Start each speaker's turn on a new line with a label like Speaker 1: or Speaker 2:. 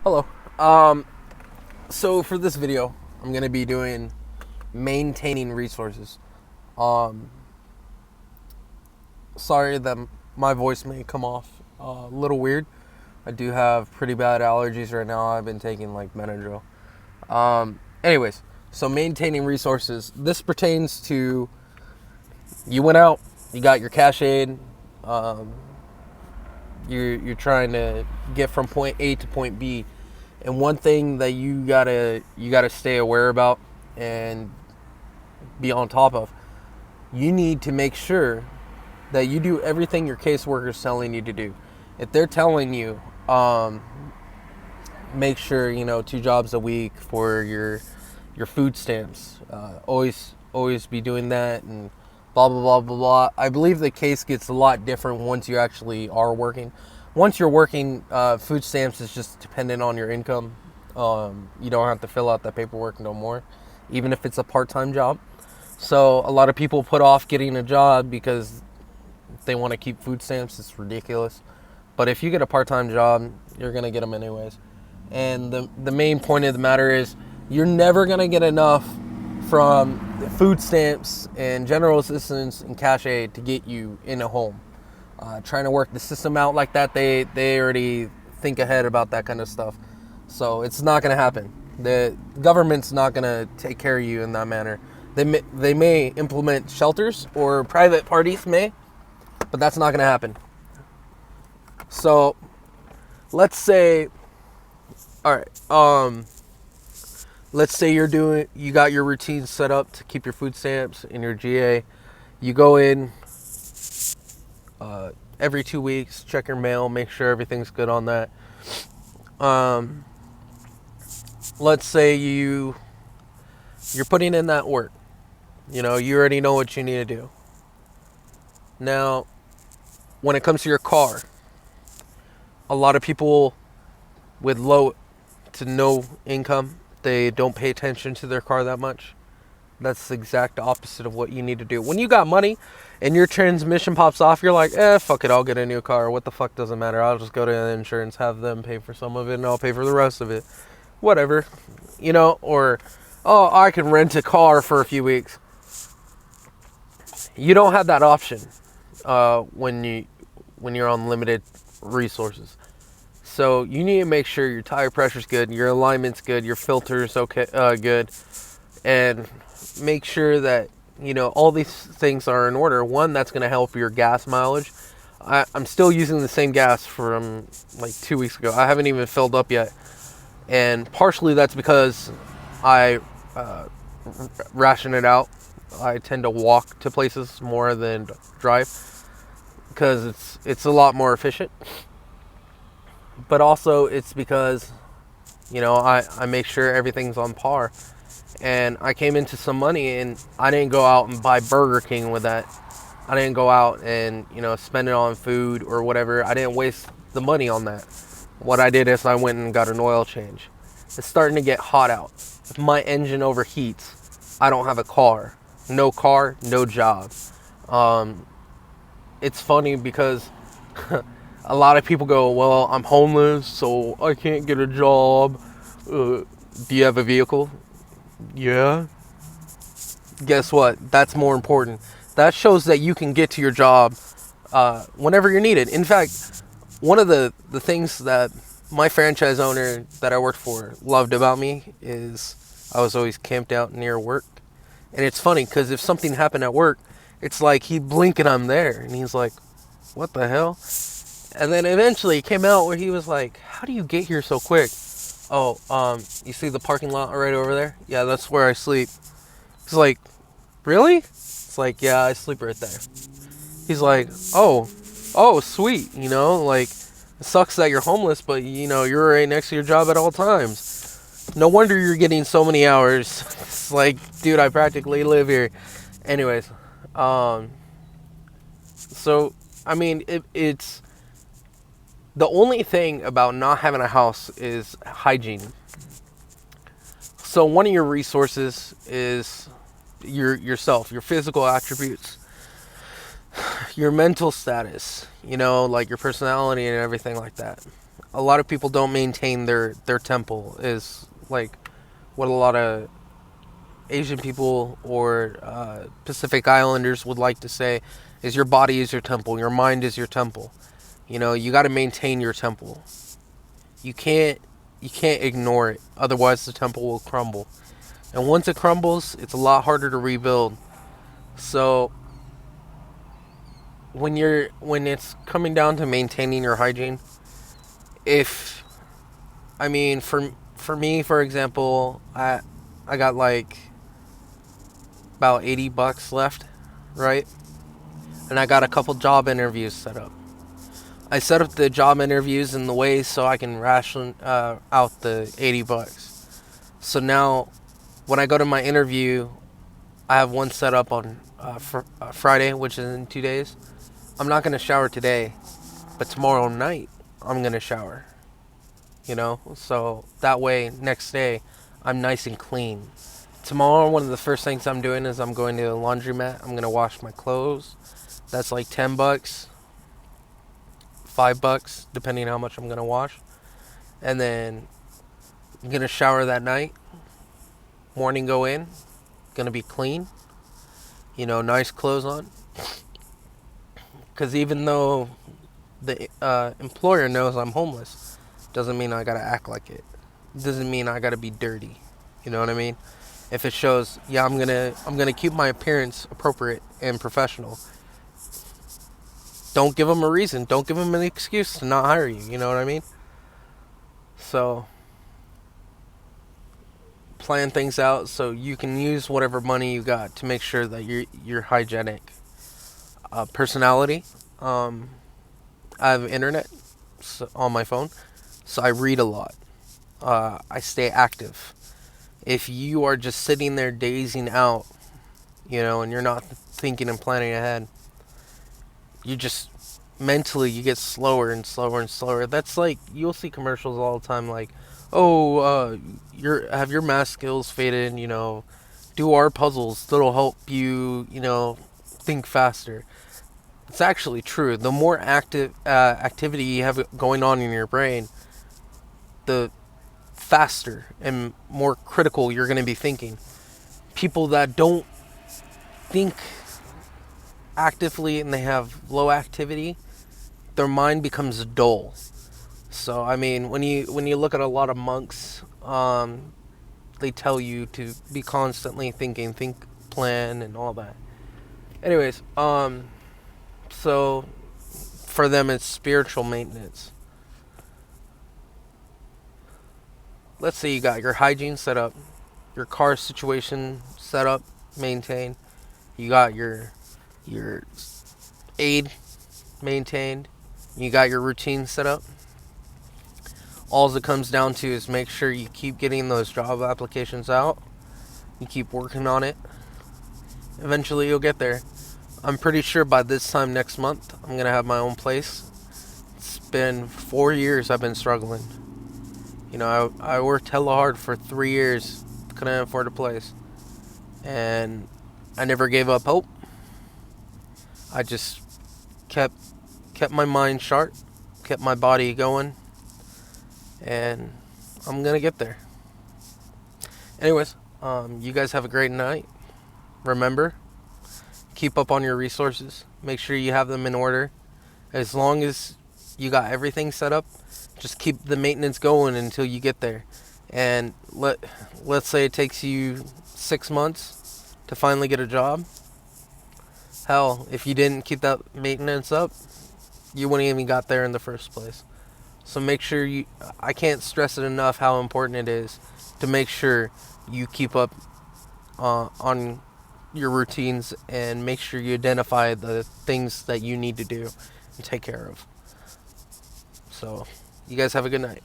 Speaker 1: Hello. So for this video, I'm gonna be doing maintaining resources. Um, Sorry that my voice may come off a little weird. I do have pretty bad allergies right now. I've been taking like Benadryl. Anyways, so maintaining resources. This pertains to you went out, you got your cash aid. Um, you're trying to get from point A to point B. And one thing that you gotta stay aware about and be on top of, you need to make sure that you do everything your caseworker is telling you to do. If they're telling you, make sure 2 jobs a week for your food stamps. Always be doing that and blah blah blah blah blah. I believe the case gets a lot different once you actually are working. Once you're working, food stamps is just dependent on your income. You don't have to fill out that paperwork no more, even if it's a part-time job. So a lot of people put off getting a job because they want to keep food stamps. It's ridiculous. But if you get a part-time job, you're gonna get them anyways. And the main point of the matter is you're never gonna get enough from food stamps and general assistance and cash aid to get you in a home. Trying to work the system out like that, they already think ahead about that kind of stuff. So it's not gonna happen. The government's not gonna take care of you in that manner. They may implement shelters, or private parties may, but that's not gonna happen. So let's say, all right, let's say you got your routine set up to keep your food stamps and your GA. You go in every 2 weeks, check your mail, make sure everything's good on that. Let's say you're putting in that work. You already know what you need to do. Now, when it comes to your car, a lot of people with low to no income, they don't pay attention to their car that much. That's the exact opposite of what you need to do. When you got money and your transmission pops off, you're like, fuck it, I'll get a new car. What the fuck doesn't matter? I'll just go to the insurance, have them pay for some of it, and I'll pay for the rest of it. Whatever. Or, oh, I can rent a car for a few weeks. You don't have that option when you're on limited resources. So you need to make sure your tire pressure's good, your alignment's good, your filter's okay, good, and make sure that all these things are in order. One, that's going to help your gas mileage. I'm still using the same gas from like 2 weeks ago. I haven't even filled up yet, and partially that's because I ration it out. I tend to walk to places more than drive because it's a lot more efficient. But also it's because I make sure everything's on par. And I came into some money, and I didn't go out and buy Burger King with that. I didn't go out and spend it on food or whatever. I didn't waste the money on that. What I did is I went and got an oil change. It's starting to get hot out. If my engine overheats, I don't have a car. No car, no job. It's funny because a lot of people go, well, I'm homeless, so I can't get a job. Do you have a vehicle? Yeah. Guess what? That's more important. That shows that you can get to your job whenever you're needed. In fact, one of the things that my franchise owner that I worked for loved about me is I was always camped out near work. And it's funny because if something happened at work, it's like he'd blink and I'm there. And he's like, what the hell? And then eventually it came out where he was like, how do you get here so quick? Oh, you see the parking lot right over there? Yeah, that's where I sleep. He's like, really? It's like, yeah, I sleep right there. He's like, oh, sweet. Like, it sucks that you're homeless, but you're right next to your job at all times. No wonder you're getting so many hours. It's like, dude, I practically live here. Anyways, so, I mean, it's the only thing about not having a house is hygiene. So one of your resources is yourself, your physical attributes, your mental status, like your personality and everything like that. a lot of people don't maintain their temple, is like what a lot of Asian people or Pacific Islanders would like to say is your body is your temple, your mind is your temple. You know, you got to maintain your temple. You can't ignore it, otherwise the temple will crumble. And once it crumbles, it's a lot harder to rebuild. So when it's coming down to maintaining your hygiene, if I mean for me, for example, I got like about $80 left, right? And I got a couple job interviews set up. I set up the job interviews in the way so I can ration out the $80. So now, when I go to my interview, I have one set up on Friday, which is in 2 days. I'm not gonna shower today, but tomorrow night I'm gonna shower. You know, so that way next day I'm nice and clean. Tomorrow, one of the first things I'm doing is I'm going to the laundromat. I'm gonna wash my clothes. That's like $10, $5, depending on how much I'm gonna wash. And then I'm gonna shower that night. Morning, go in. Gonna be clean. You know, nice clothes on. Because even though the employer knows I'm homeless, doesn't mean I gotta act like it. Doesn't mean I gotta be dirty. You know what I mean? If it shows, yeah, I'm gonna keep my appearance appropriate and professional. Don't give them a reason. Don't give them an excuse to not hire you. You know what I mean? So plan things out so you can use whatever money you got to make sure that you're hygienic. Personality. I have internet on my phone, so I read a lot. I stay active. If you are just sitting there dazing out, you know, and you're not thinking and planning ahead, you just mentally you get slower and slower and slower. That's like you'll see commercials all the time like, oh, have your math skills faded, you know, do our puzzles that'll help you, you know, think faster. It's actually true. The more active activity you have going on in your brain, the faster and more critical you're going to be thinking. People that don't think actively and they have low activity, their mind becomes dull. So I mean, when you look at a lot of monks, they tell you to be constantly thinking, think, plan, and all that. Anyways, so for them it's spiritual maintenance. Let's say you got your hygiene set up, your car situation set up, maintained. You got your aid maintained. You got your routine set up. All it comes down to is make sure you keep getting those job applications out. You keep working on it. Eventually you'll get there. I'm pretty sure by this time next month, I'm going to have my own place. It's been 4 years I've been struggling. You know, I worked hella hard for 3 years. Couldn't afford a place. And I never gave up hope. I just kept my mind sharp, kept my body going, and I'm gonna get there. Anyways, you guys have a great night. Remember, keep up on your resources. Make sure you have them in order. As long as you got everything set up, just keep the maintenance going until you get there. And let's say it takes you 6 months to finally get a job. Hell, if you didn't keep that maintenance up, you wouldn't even got there in the first place. So make sure I can't stress it enough how important it is to make sure you keep up on your routines and make sure you identify the things that you need to do and take care of. So, you guys have a good night.